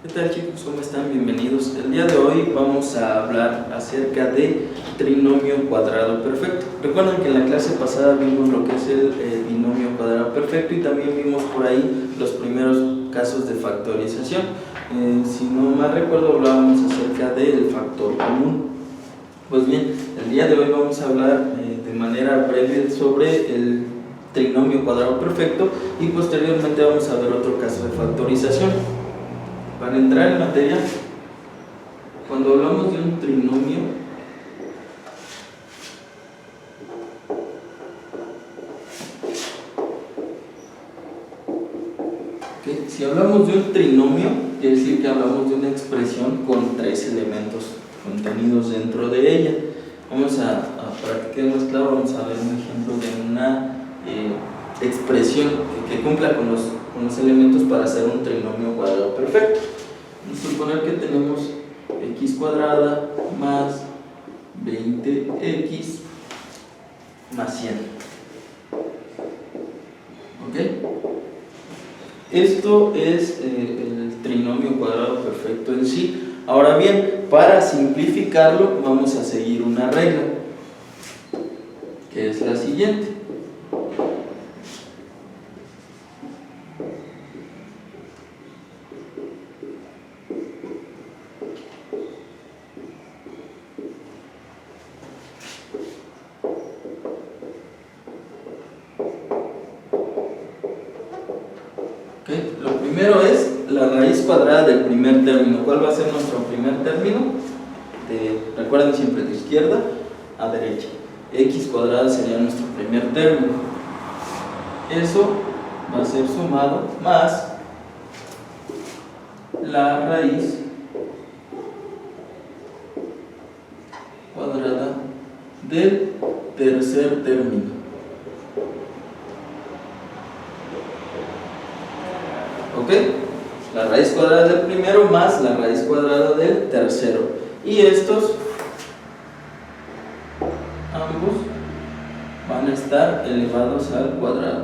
¿Qué tal, chicos? ¿Cómo están? Bienvenidos. El día de hoy vamos a hablar acerca de trinomio cuadrado perfecto. Recuerden que en la clase pasada vimos lo que es el binomio cuadrado perfecto y también vimos por ahí los primeros casos de factorización. Si no mal recuerdo, hablábamos acerca del factor común. Pues bien, el día de hoy vamos a hablar de manera breve sobre el trinomio cuadrado perfecto y posteriormente vamos a ver otro caso de factorización. Para entrar en materia, cuando hablamos de un trinomio, si hablamos de un trinomio, quiere decir que hablamos de una expresión con tres elementos contenidos dentro de ella. Para que quede más claro, vamos a ver un ejemplo de una expresión que cumpla con los elementos para hacer un trinomio cuadrado perfecto. Vamos a suponer que tenemos x cuadrada más 20x más 100. ¿Ok? Esto es el trinomio cuadrado perfecto en sí. Ahora bien, para simplificarlo vamos a seguir una regla, que es la siguiente. Lo primero es la raíz cuadrada del primer término. ¿Cuál va a ser nuestro primer término? Recuerden siempre de izquierda a derecha. X cuadrada sería nuestro primer término. Eso va a ser sumado más la raíz cuadrada del tercer término. ¿Ok? La raíz cuadrada del primero más la raíz cuadrada del tercero. Y estos ambos van a estar elevados al cuadrado.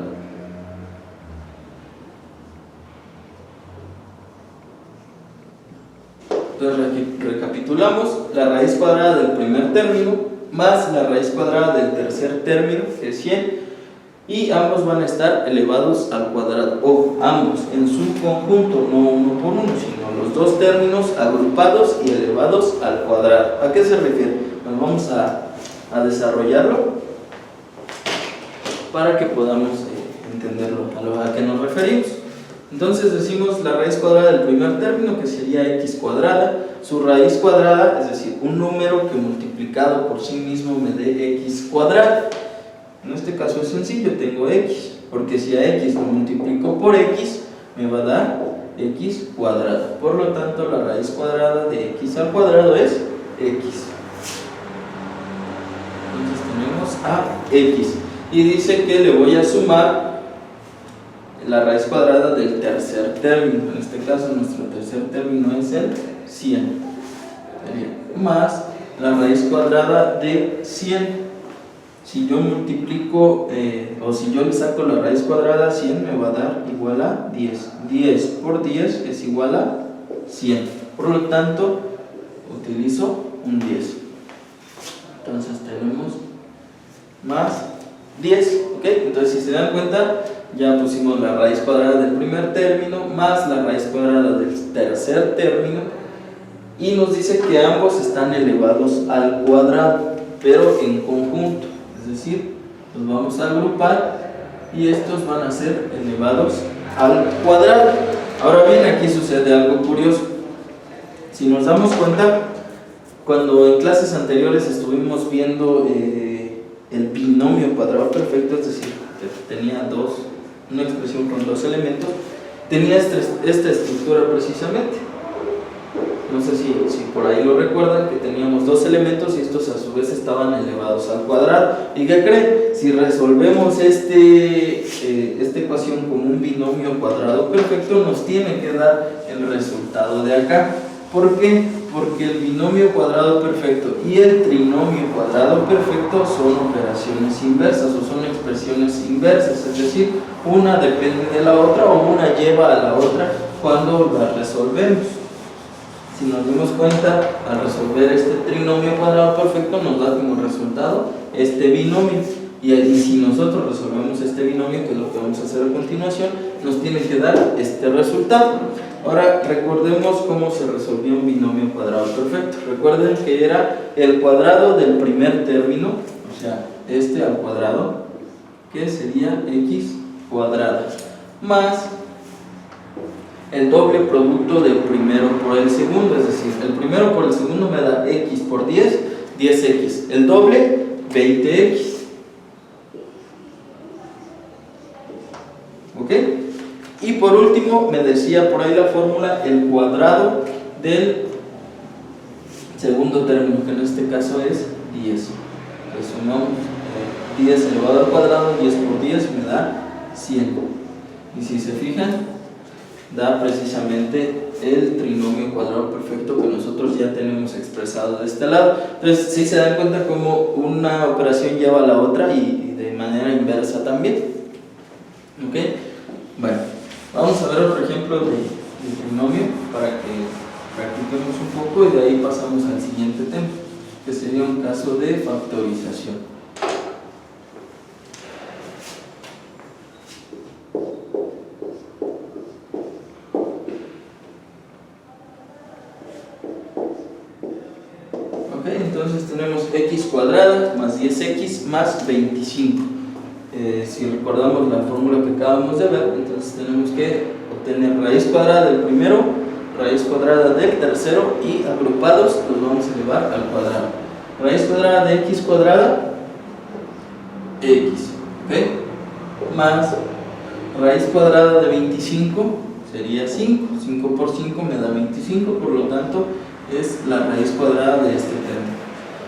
Entonces recapitulamos: la raíz cuadrada del primer término más la raíz cuadrada del tercer término, que es 100. Y ambos van a estar elevados al cuadrado, o ambos en su conjunto, no uno por uno, sino los dos términos agrupados y elevados al cuadrado. ¿A qué se refiere? Pues vamos a desarrollarlo para que podamos entenderlo a qué nos referimos. Entonces decimos la raíz cuadrada del primer término, que sería x cuadrada, su raíz cuadrada, es decir, un número que multiplicado por sí mismo me dé x cuadrada. En este caso es sencillo, tengo x, porque si a x lo multiplico por x, me va a dar x cuadrada. Por lo tanto, la raíz cuadrada de x al cuadrado es x. Entonces tenemos a x. Y dice que le voy a sumar la raíz cuadrada del tercer término. En este caso, nuestro tercer término es el 100. Más la raíz cuadrada de 100. Si yo multiplico, o si yo le saco la raíz cuadrada a 100, me va a dar igual a 10. 10 por 10 es igual a 100. Por lo tanto, utilizo un 10. Entonces tenemos más 10. ¿Ok? Entonces, si se dan cuenta, ya pusimos la raíz cuadrada del primer término más la raíz cuadrada del tercer término. Y nos dice que ambos están elevados al cuadrado, pero en conjunto. Es decir, los vamos a agrupar y estos van a ser elevados al cuadrado. Ahora bien, aquí sucede algo curioso. Si nos damos cuenta, cuando en clases anteriores estuvimos viendo el binomio cuadrado perfecto, es decir, que tenía una expresión con dos elementos, tenía esta estructura precisamente. No sé si por ahí lo recuerdan, que teníamos dos elementos y estos a su vez estaban elevados al cuadrado. ¿Y qué creen? Si resolvemos esta ecuación como un binomio cuadrado perfecto, nos tiene que dar el resultado de acá. ¿Por qué? Porque el binomio cuadrado perfecto y el trinomio cuadrado perfecto son operaciones inversas o son expresiones inversas, es decir, una depende de la otra o una lleva a la otra cuando la resolvemos. Si nos dimos cuenta, al resolver este trinomio cuadrado perfecto nos da como resultado este binomio. Y si nosotros resolvemos este binomio, que es lo que vamos a hacer a continuación, nos tiene que dar este resultado. Ahora recordemos cómo se resolvió un binomio cuadrado perfecto. Recuerden que era el cuadrado del primer término, o sea, este al cuadrado, que sería x cuadrada, más el doble producto del primero por el segundo, es decir, el primero por el segundo me da x por 10, 10x, el doble, 20x. ¿Ok? Y por último, me decía por ahí la fórmula, el cuadrado del segundo término, que en este caso es 10. Le sumamos 10 elevado al cuadrado, 10 por 10 me da 100. Y si se fijan, da precisamente el trinomio cuadrado perfecto que nosotros ya tenemos expresado de este lado. Entonces, si se dan cuenta cómo una operación lleva a la otra y de manera inversa también. ¿Ok? Bueno, vamos a ver otro ejemplo de trinomio para que practiquemos un poco y de ahí pasamos al siguiente tema, que sería un caso de factorización. Entonces tenemos x cuadrada más 10x más 25. Si recordamos la fórmula que acabamos de ver, entonces tenemos que obtener raíz cuadrada del primero, raíz cuadrada del tercero y agrupados los vamos a elevar al cuadrado. Raíz cuadrada de x cuadrada, x, ¿ok? Más raíz cuadrada de 25 sería 5, 5 por 5 me da 25, por lo tanto es la raíz cuadrada de este término.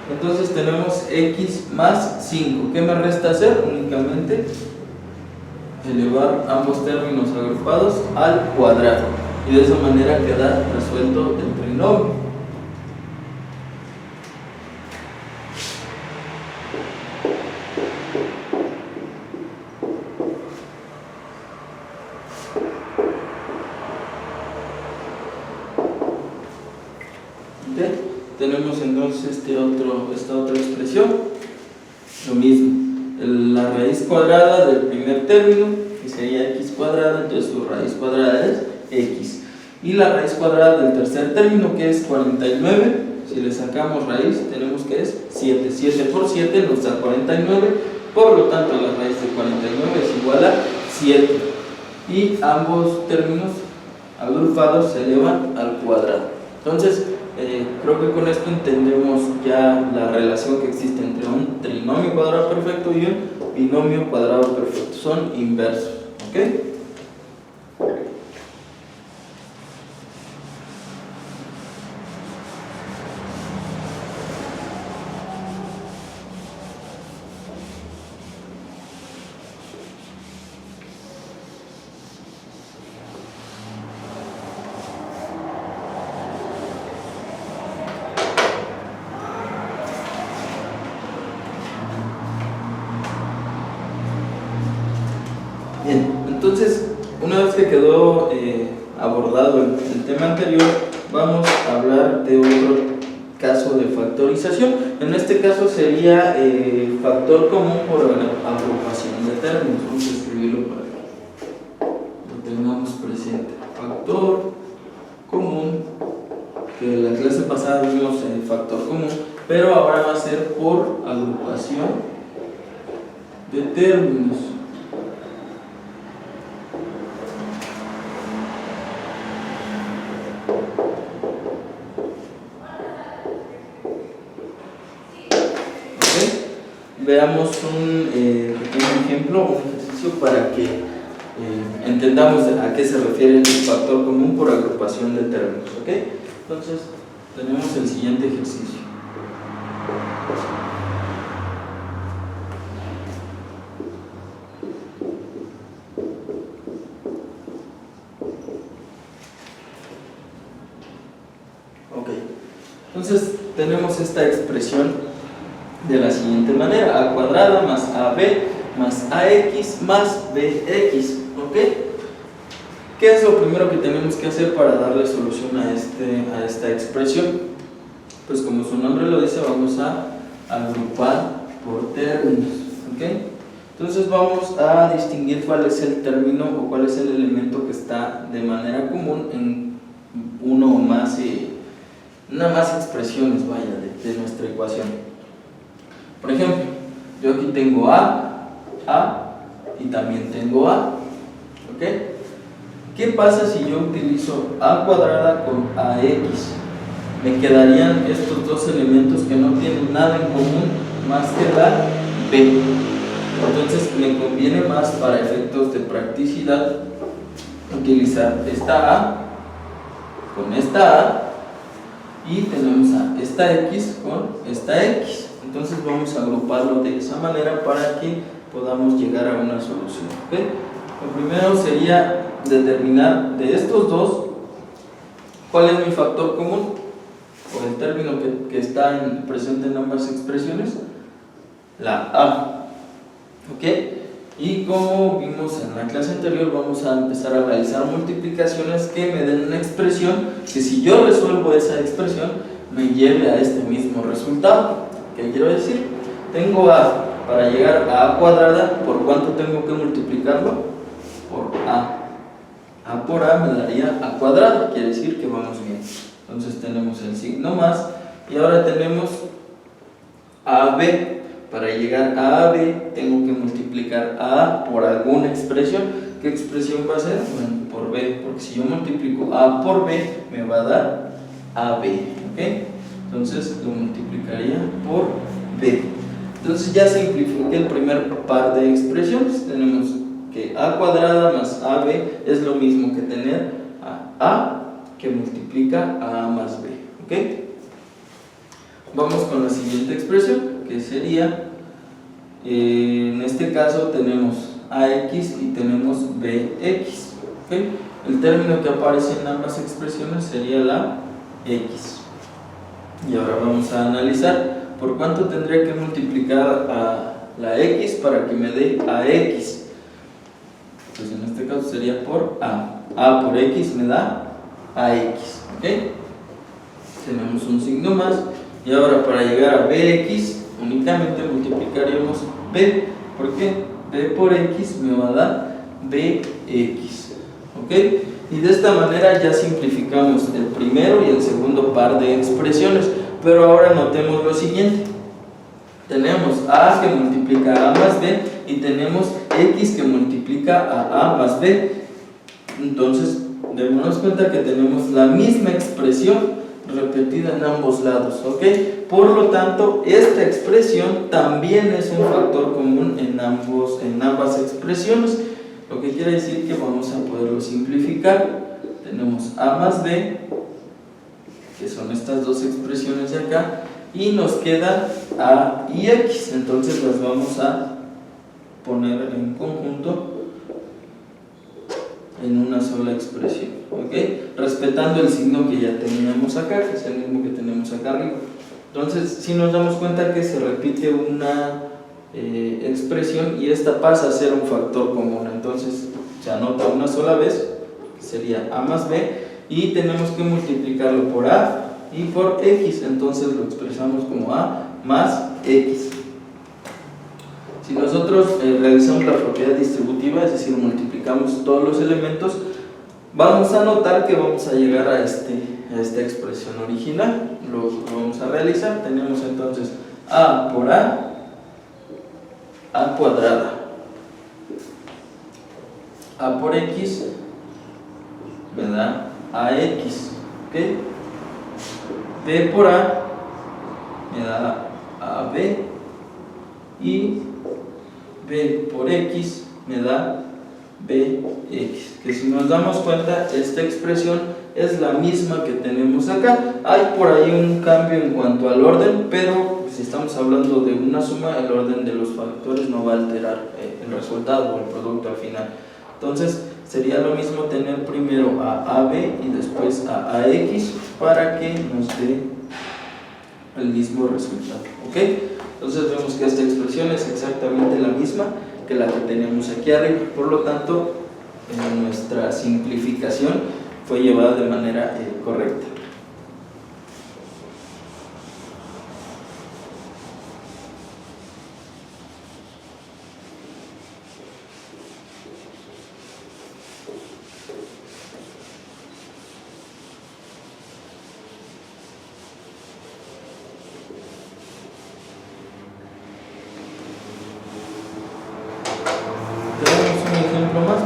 Entonces tenemos x más 5. ¿Qué me resta hacer? Únicamente elevar ambos términos agrupados al cuadrado. Y de esa manera queda resuelto el trinomio. Tenemos entonces esta otra expresión, lo mismo, la raíz cuadrada del primer término, que sería x cuadrada, entonces su raíz cuadrada es x, y la raíz cuadrada del tercer término, que es 49, si le sacamos raíz, tenemos que es 7, 7 por 7 nos da 49, por lo tanto la raíz de 49 es igual a 7, y ambos términos agrupados se elevan al cuadrado. Entonces, creo que con esto entendemos ya la relación que existe entre un trinomio cuadrado perfecto y un binomio cuadrado perfecto. Son inversos. ¿Ok? Bien, entonces, una vez que quedó abordado el tema anterior, vamos a hablar de otro caso de factorización. En este caso sería factor común por agrupación de términos. Vamos a escribirlo para que lo tengamos presente. Factor común, que en la clase pasada vimos el factor común, pero ahora va a ser por agrupación de términos. Veamos un pequeño ejemplo, un ejercicio para que entendamos a qué se refiere el factor común por agrupación de términos. ¿Ok? Entonces, tenemos el siguiente ejercicio. Ok, entonces tenemos esta expresión de la siguiente manera: a cuadrada más ab más ax más bx. ¿Ok? ¿Qué es lo primero que tenemos que hacer para darle solución a esta expresión? Pues como su nombre lo dice, vamos a agrupar por términos, ¿ok? Entonces vamos a distinguir cuál es el término o cuál es el elemento que está de manera común en uno o más, una más expresiones, vaya, de nuestra ecuación. Por ejemplo, yo aquí tengo A y también tengo A, ¿ok? ¿Qué pasa si yo utilizo A cuadrada con AX? Me quedarían estos dos elementos que no tienen nada en común más que la B. Entonces me conviene más para efectos de practicidad utilizar esta A con esta A y tenemos a esta X con esta X. Entonces vamos a agruparlo de esa manera para que podamos llegar a una solución, ¿ok? Lo primero sería determinar de estos dos cuál es mi factor común o el término que está presente en ambas expresiones, la A, ¿ok? Y como vimos en la clase anterior, vamos a empezar a realizar multiplicaciones que me den una expresión que, si yo resuelvo esa expresión, me lleve a este mismo resultado. ¿Qué quiero decir? Tengo A, para llegar a A cuadrada, ¿por cuánto tengo que multiplicarlo? Por A. A por A me daría A cuadrada, quiere decir que vamos bien. Entonces tenemos el signo más y ahora tenemos AB. Para llegar a AB tengo que multiplicar A por alguna expresión. ¿Qué expresión va a ser? Bueno, por B, porque si yo multiplico A por B me va a dar AB, ¿ok? Entonces lo multiplicaría por B. Entonces ya simplifiqué el primer par de expresiones. Tenemos que A cuadrada más AB es lo mismo que tener a que multiplica a A más B, ¿ok? Vamos con la siguiente expresión, que sería, en este caso tenemos AX y tenemos BX, ¿ok? El término que aparece en ambas expresiones sería la X. Y ahora vamos a analizar por cuánto tendría que multiplicar a la X para que me dé AX. Pues en este caso sería por A. A por X me da AX, ¿ok? Tenemos un signo más. Y ahora para llegar a BX únicamente multiplicaríamos B. ¿Por qué? B por X me va a dar BX, ¿ok? Y de esta manera ya simplificamos el primero y el segundo par de expresiones. Pero ahora notemos lo siguiente. Tenemos A que multiplica a A más B y tenemos X que multiplica a A más B. Entonces démonos cuenta que tenemos la misma expresión repetida en ambos lados, ¿ok? Por lo tanto, esta expresión también es un factor común en ambas expresiones, lo que quiere decir que vamos a poderlo simplificar. Tenemos A más B, que son estas dos expresiones de acá, y nos queda A y X, entonces las vamos a poner en conjunto en una sola expresión, ¿ok? Respetando el signo que ya teníamos acá, que es el mismo que tenemos acá arriba. Entonces, si nos damos cuenta que se repite una expresión y esta pasa a ser un factor común, entonces se anota una sola vez, que sería A más B, y tenemos que multiplicarlo por A y por X, entonces lo expresamos como A más X. Si nosotros realizamos la propiedad distributiva, es decir, multiplicamos todos los elementos, vamos a notar que vamos a llegar a esta expresión original. Lo vamos a realizar. Tenemos entonces A por A cuadrada. A por X me da AX, ¿ok? B por A me da AB y B por X me da BX, que si nos damos cuenta esta expresión es la misma que tenemos acá. Hay por ahí un cambio en cuanto al orden, pero si estamos hablando de una suma, el orden de los factores no va a alterar el resultado o el producto al final. Entonces sería lo mismo tener primero a AB y después a AX para que nos dé el mismo resultado, ¿ok? Entonces vemos que esta expresión es exactamente la misma que la que tenemos aquí arriba. Por lo tanto, nuestra simplificación fue llevada de manera correcta.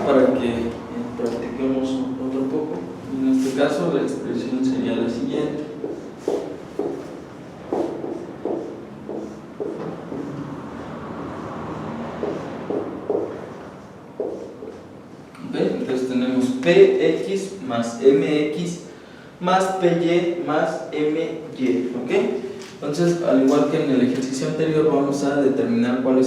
Para que practiquemos otro poco. En este caso la expresión sería la siguiente. ¿Okay? Entonces tenemos px más mx más py más my. ¿Okay? Entonces, al igual que en el ejercicio anterior, vamos a determinar cuál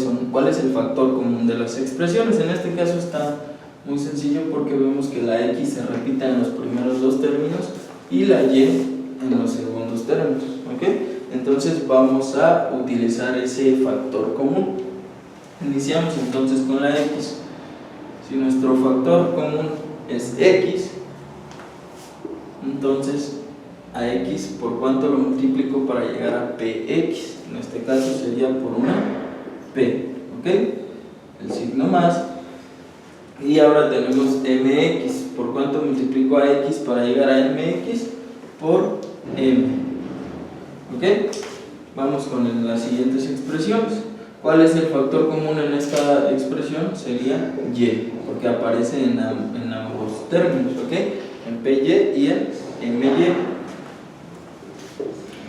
es el factor común de las expresiones. En este caso está muy sencillo porque vemos que la x se repite en los primeros dos términos y la y en los segundos términos. ¿Okay? Entonces vamos a utilizar ese factor común. Iniciamos entonces con la x. Si nuestro factor común es x, entonces a x, ¿por cuánto lo multiplico para llegar a px? En este caso sería por una p, ¿ok? El signo más. Y ahora tenemos mx, ¿por cuánto multiplico a x para llegar a mx? Por m, ¿ok? Vamos con las siguientes expresiones. ¿Cuál es el factor común en esta expresión? Sería y, porque aparece en ambos términos, ¿ok? En py y en my.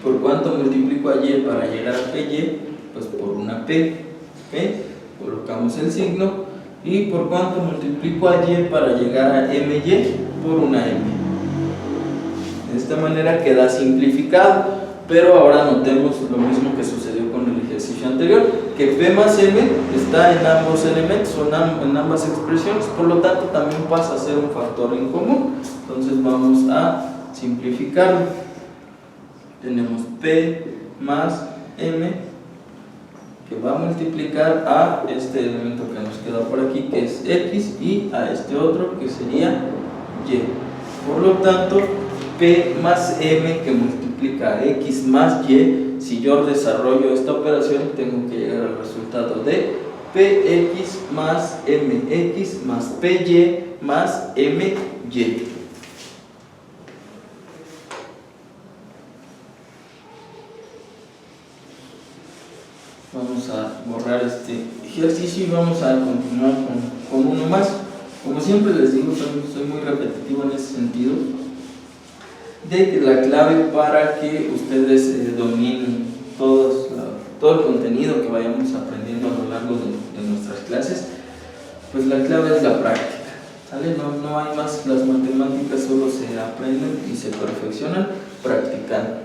¿Por cuánto multiplico a y para llegar a py? Pues por una p, ¿ok? Colocamos el signo. ¿Y por cuánto multiplico a y para llegar a my? Por una m. De esta manera queda simplificado, pero ahora notemos lo mismo que sucedió con el ejercicio anterior, que p más m está en ambos elementos o en ambas expresiones, por lo tanto también pasa a ser un factor en común. Entonces vamos a simplificarlo. Tenemos p más m que va a multiplicar a este elemento que nos queda por aquí, que es x, y a este otro que sería y. Por lo tanto, p más m que multiplica a x más y, si yo desarrollo esta operación, tengo que llegar al resultado de px más mx más py más my. Vamos a borrar este ejercicio y vamos a continuar con uno más. Como siempre les digo, soy muy repetitivo en ese sentido, de que la clave para que ustedes dominen todo el contenido que vayamos aprendiendo a lo largo de nuestras clases, pues la clave es la práctica, ¿sale? No hay más. Las matemáticas solo se aprenden y se perfeccionan practicando.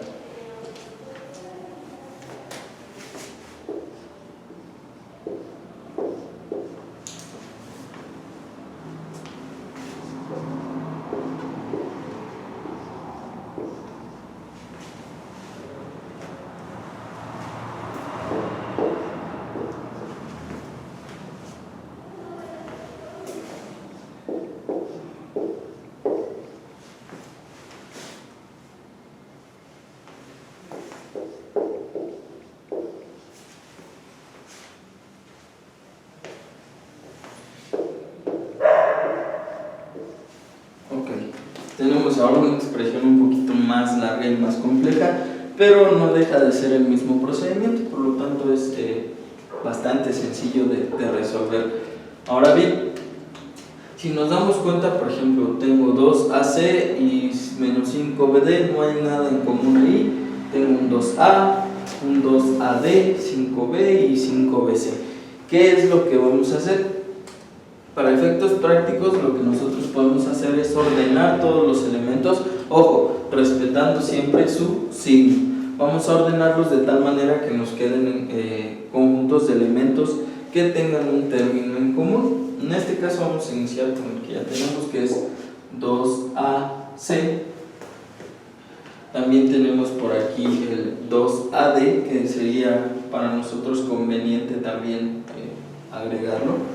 Tenemos ahora una expresión un poquito más larga y más compleja, pero no deja de ser el mismo procedimiento, por lo tanto es bastante sencillo de resolver. Ahora bien, si nos damos cuenta, por ejemplo, tengo 2AC y menos 5BD, no hay nada en común ahí. Tengo un 2A, un 2AD, 5B y 5BC. ¿Qué es lo que vamos a hacer? Para efectos prácticos, lo que nosotros podemos hacer es ordenar todos los elementos, ojo, respetando siempre su signo. Vamos a ordenarlos de tal manera que nos queden conjuntos de elementos que tengan un término en común. En este caso vamos a iniciar con el que ya tenemos, que es 2AC. También tenemos por aquí el 2AD, que sería para nosotros conveniente también agregarlo.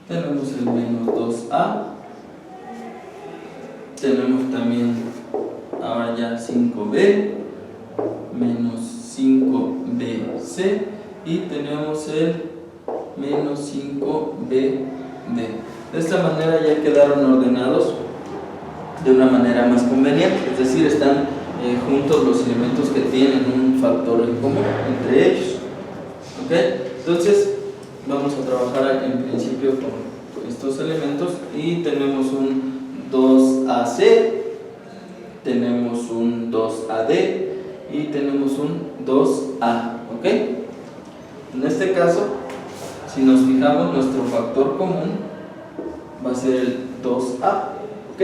tenemos el menos 2a, tenemos también ahora ya 5b, menos 5bc, y tenemos el menos 5bd. De esta manera ya quedaron ordenados de una manera más conveniente, es decir, están juntos los elementos que tienen un factor en común entre ellos. ¿Ok? Entonces vamos a trabajar en principio con estos elementos y tenemos un 2AC, tenemos un 2AD y tenemos un 2A. ¿Ok? En este caso, si nos fijamos, nuestro factor común va a ser el 2A. ¿Ok?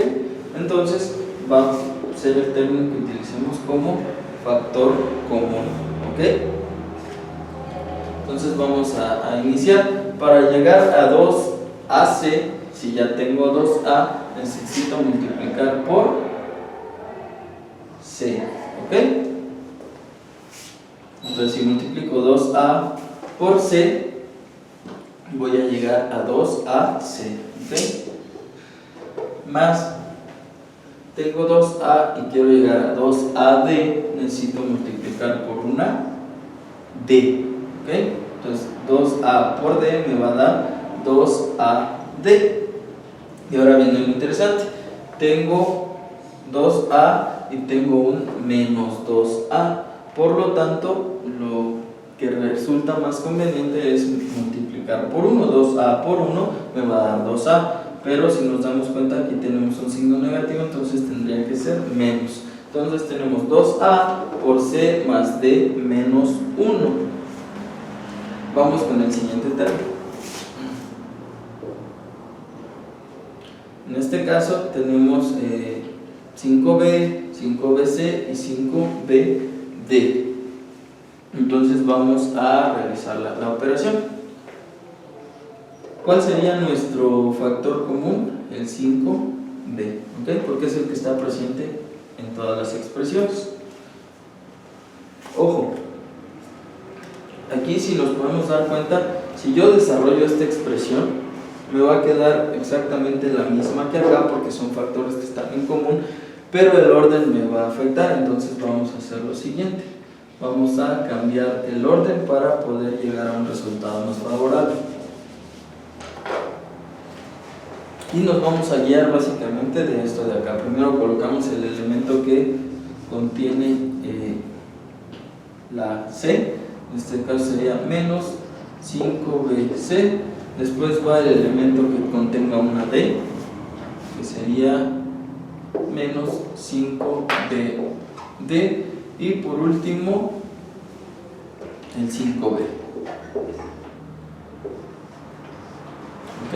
Entonces va a ser el término que utilicemos como factor común. ¿Ok? Entonces vamos a iniciar. Para llegar a 2AC, si ya tengo 2A, necesito multiplicar por C. ¿Ok? Entonces si multiplico 2A por C, voy a llegar a 2AC. ¿Ok? Más, tengo 2A y quiero llegar a 2AD, necesito multiplicar por una D. ¿Ok? Entonces 2A por D me va a dar 2AD. Y ahora viene lo interesante. Tengo 2A y tengo un menos 2A. Por lo tanto, lo que resulta más conveniente es multiplicar por 1. 2A por 1 me va a dar 2A. Pero si nos damos cuenta, aquí tenemos un signo negativo, entonces tendría que ser menos. Entonces tenemos 2A por C más D menos 1. Vamos con el siguiente término. En este caso tenemos 5b, 5bc y 5bd. Entonces vamos a realizar la operación. ¿Cuál sería nuestro factor común? El 5b, ¿ok? Porque es el que está presente en todas las expresiones. Ojo, aquí si nos podemos dar cuenta, si yo desarrollo esta expresión, me va a quedar exactamente la misma que acá porque son factores que están en común, pero el orden me va a afectar. Entonces vamos a hacer lo siguiente: vamos a cambiar el orden para poder llegar a un resultado más favorable. Y nos vamos a guiar básicamente de esto de acá. Primero colocamos el elemento que contiene la C, en este caso sería menos 5bc. Después va el elemento que contenga una D, que sería menos 5bd. Y por último, el 5b. ¿Ok?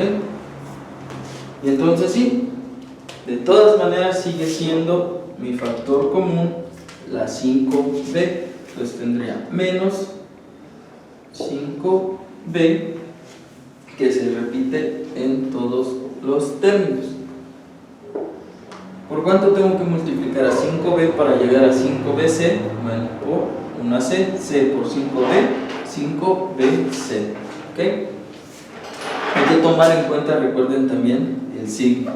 Y entonces sí, de todas maneras sigue siendo mi factor común la 5b. Entonces tendría menos 5b, que se repite en todos los términos. ¿Por cuánto tengo que multiplicar a 5b para llegar a 5bc? Bueno, por una c, c por 5b, 5bc. ¿Ok? Hay que tomar en cuenta, recuerden también, el signo.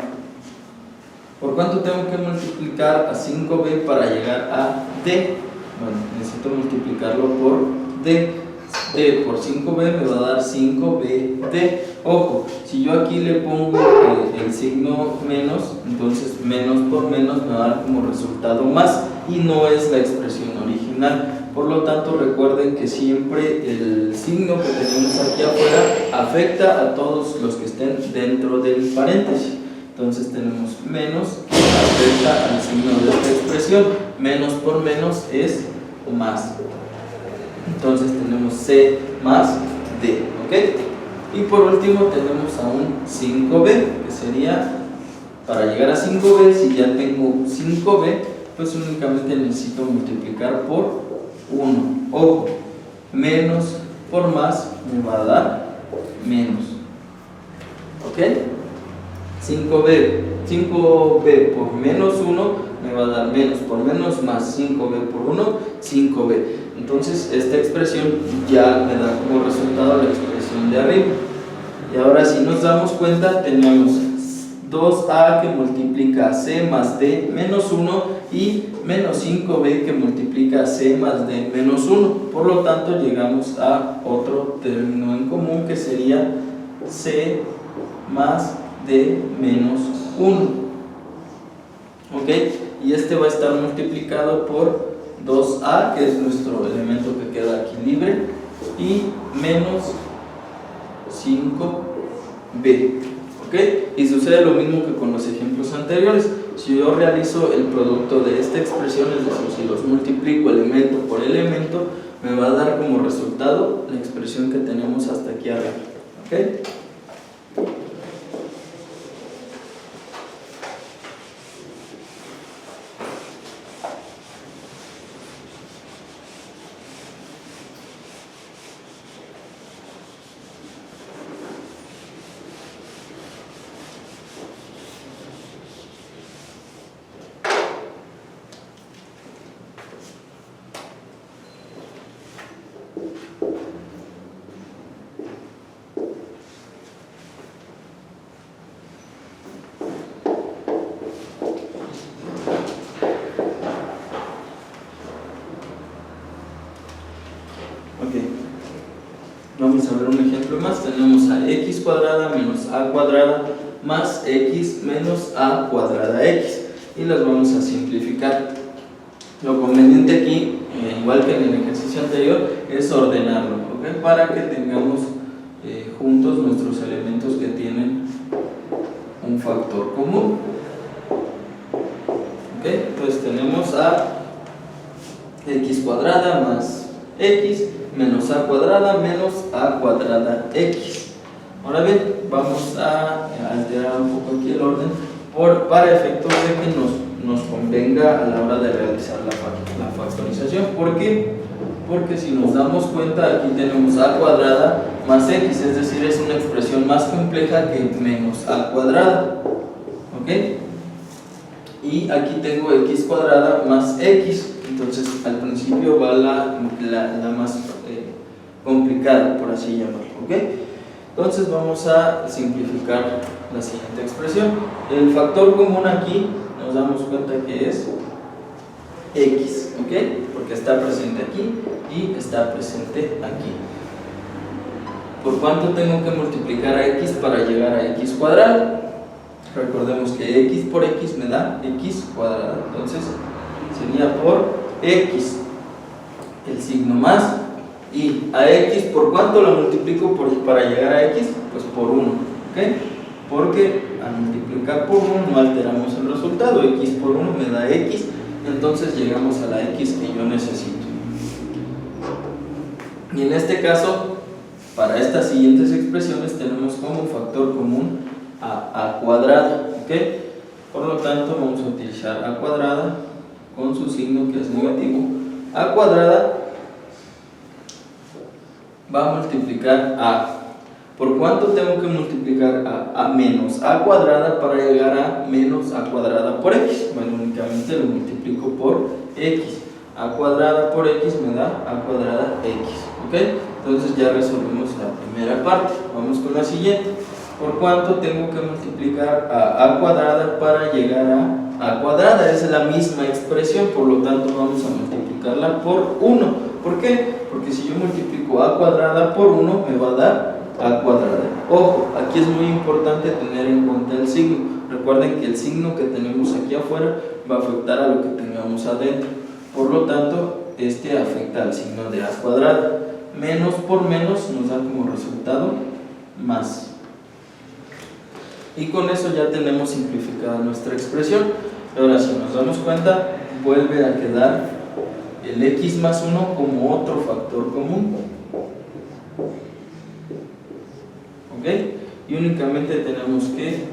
¿Por cuánto tengo que multiplicar a 5b para llegar a d? Bueno, necesito multiplicarlo por d. D por 5b me va a dar 5bd. Ojo, si yo aquí le pongo el signo menos, entonces menos por menos me va a dar como resultado más, y no es la expresión original. Por lo tanto, recuerden que siempre el signo que tenemos aquí afuera afecta a todos los que estén dentro del paréntesis. Entonces tenemos menos que afecta al signo de esta expresión. Menos por menos es más. Entonces tenemos C más D, ¿ok? Y por último tenemos a un 5b, que sería, para llegar a 5b, si ya tengo 5b, pues únicamente necesito multiplicar por 1. Ojo, menos por más me va a dar menos, ¿ok? 5b por menos 1 me va a dar menos por menos más 5b por 1, 5b. Entonces esta expresión ya me da como resultado la expresión de arriba. Y ahora si nos damos cuenta tenemos 2a que multiplica a c más d menos 1 y menos 5b que multiplica a c más d menos 1. Por lo tanto llegamos a otro término en común que sería c más d menos 1. ¿Ok? Y este va a estar multiplicado por 2a, que es nuestro elemento que queda aquí libre, y menos 5b. ¿Ok? Y sucede lo mismo que con los ejemplos anteriores. Si yo realizo el producto de esta expresión, es decir, si los multiplico elemento por elemento, me va a dar como resultado la expresión que tenemos hasta aquí arriba. ¿Ok? Vamos a ver un ejemplo más. Tenemos a x cuadrada menos a cuadrada más x menos a cuadrada x, y las vamos a simplificar. Lo conveniente aquí, igual que en el ejercicio anterior, es ordenarlo, ¿ok? Para que tengamos juntos nuestros elementos que tienen un factor común. ¿Ok? Entonces tenemos a x cuadrada más x menos a cuadrada menos a cuadrada x. Ahora bien, vamos a alterar un poco aquí el orden para efectos de que nos convenga a la hora de realizar la factorización. ¿Por qué? Porque si nos damos cuenta, aquí tenemos a cuadrada más x, es decir, es una expresión más compleja que menos a cuadrada. ¿Ok? Y aquí tengo x cuadrada más x. Entonces al principio va la más complicada, por así llamarlo. ¿Ok? Entonces vamos a simplificar la siguiente expresión. El factor común aquí nos damos cuenta que es x, ¿ok? Porque está presente aquí y está presente aquí. ¿Por cuánto tengo que multiplicar a x para llegar a x cuadrado? Recordemos que x por x me da x cuadrado. Entonces sería por x, el signo más, y a x, ¿por cuánto lo multiplico para llegar a x? Pues por 1, ¿ok? Porque al multiplicar por 1 no alteramos el resultado. X por 1 me da x, entonces llegamos a la x que yo necesito. Y en este caso, para estas siguientes expresiones tenemos como factor común a cuadrada, ¿ok? Por lo tanto vamos a utilizar a cuadrada con su signo que es negativo. A cuadrada va a multiplicar a. ¿Por cuánto tengo que multiplicar a menos a cuadrada para llegar a menos a cuadrada por x? Bueno, únicamente lo multiplico por x. A cuadrada por x me da a cuadrada x, ¿ok? Entonces ya resolvemos la primera parte. Vamos con la siguiente. ¿Por cuánto tengo que multiplicar a cuadrada para llegar a cuadrada? Es la misma expresión, por lo tanto vamos a multiplicarla por 1. ¿Por qué? Porque si yo multiplico a cuadrada por 1 me va a dar a cuadrada. Ojo, aquí es muy importante tener en cuenta el signo. Recuerden que el signo que tenemos aquí afuera va a afectar a lo que tengamos adentro. Por lo tanto, este afecta al signo de a cuadrada. Menos por menos nos da como resultado más. Y con eso ya tenemos simplificada nuestra expresión. Ahora, si nos damos cuenta, vuelve a quedar el x más 1 como otro factor común. ¿Ok? Y únicamente tenemos que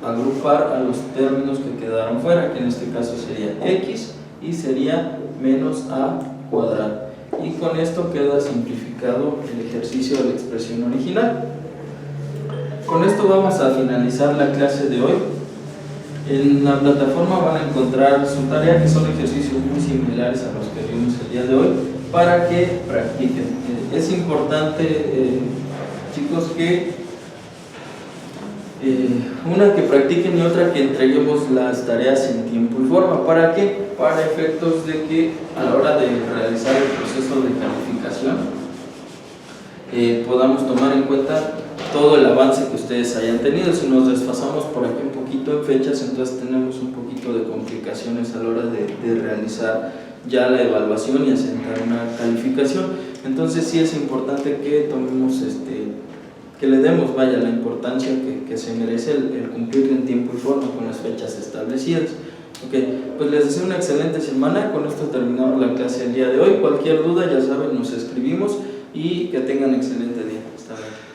agrupar a los términos que quedaron fuera, que en este caso sería x y sería menos a cuadrado. Y con esto queda simplificado el ejercicio de la expresión original. Con esto vamos a finalizar la clase de hoy. En la plataforma van a encontrar su tarea, que son ejercicios muy similares a los que vimos el día de hoy, para que practiquen. Es importante, chicos, que Una que practiquen y otra que entreguemos las tareas en tiempo y forma. ¿Para qué? Para efectos de que a la hora de realizar el proceso de calificación podamos tomar en cuenta todo el avance que ustedes hayan tenido. Si nos desfasamos por aquí un poquito en fechas, entonces tenemos un poquito de complicaciones a la hora de realizar ya la evaluación y asentar una calificación. Entonces sí es importante que tomemos que le demos la importancia que se merece el cumplir en tiempo y forma con las fechas establecidas. Ok, pues les deseo una excelente semana. Con esto terminamos la clase el día de hoy. Cualquier duda, ya saben, nos escribimos y que tengan excelente día. Hasta luego.